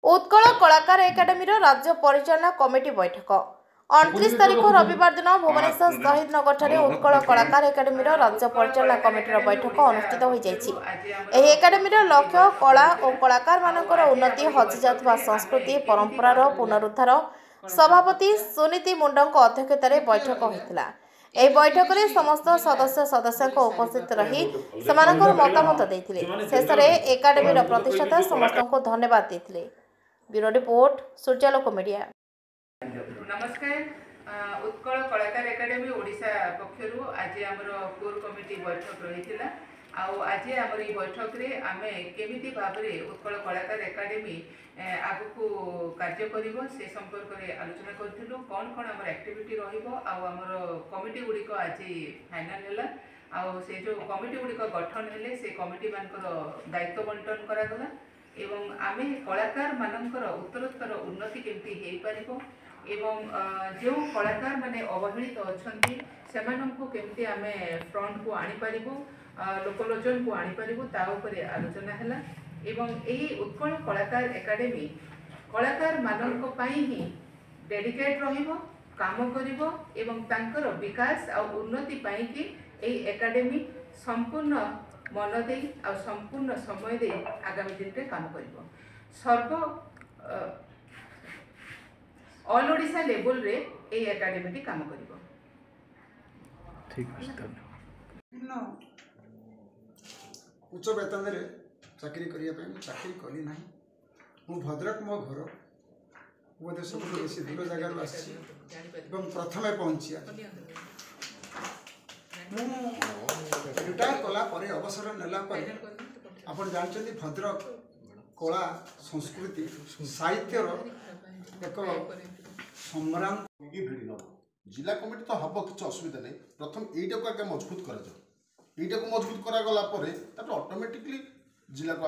उत्कल कलाकार एकाडेमीर राज्य परिचालना कमिटी बैठक 29 तारिख रविवार दिन भुवनेश्वर शहीद नगर उत्कल कलाकार एकाडेमीर राज्य परिचालना कमिटी बैठक अनुष्ठित हो जाएगी। एकाडेमीर लक्ष्य कला और कलाकार मानकर उन्नति हजि जाउथबा संस्कृति परंपरार पुनरुद्धार सभापति सुनीति मुंडक अध्यक्षतार बैठक होता। यह बैठक में समस्त सदस्य उपस्थित रही मतामत देते। शेष में एकाडेमीर प्रतिष्ठाता समस्त को धन्यवाद देते। Bureau report Suryalok media. नमस्कार। उत्कल कलाकार एकाडेमी ओडिशा पक्षरु आज आमर कोर कमिटी बैठक रही आज आमर ये बैठक रे आमे केमिति भाबरे उत्कल कलाकार एकाडेमी आगु कार्य करिवो से संपर्क रे आलोचना करथिलु। कोन कोन आमर एक्टिविटी रहिबो आमर कमिटी गुडी आज फाइनल हैला से जो कमिटी गुडी गठन हेले से कमिटी मानकर दायित्व बंटन करा गला एवं आमे कलाकार मानकर उत्तरोत्तर उन्नति केमती हेई परिबो एवं जो कलाकार माने अवहेलित अछंती सेमानंकु केमती आमे फ्रंट को आनी परिबो लोकलोचन को आनी परिबो ता ऊपर आलोचना हैला एवं एही उत्कल कलाकार एकाडेमी कलाकार मानक पई ही डेडिकेट रहिबो काम करिबो एवं तांकर विकास आ उन्नति पई कि एही एकाडेमी संपूर्ण मन दे आ संपूर्ण समय दे आगामी दिन में काम करिबो। सर्व ऑल ओडिशा लेवल रे ए एकेडमी काम करिबो। ठीक है, धन्यवाद। उच्च वेतन रे चाकरी करिया पे चाकरी करी नाही। मु भद्रक मो घर बोधे सब बेसी दूर जगह रो आसी एवं प्रथमे पहुंचिया रिटायर कला परे अवसर नेला परे आपण जानचंदी भद्रक कला संस्कृति साहित्य एक संग्राम जिला कमिटी तो हम किसी असुविधा नहीं। प्रथम यहीटा को आगे मजबूत करा मजबूत करा गला ऑटोमेटिकली जिला को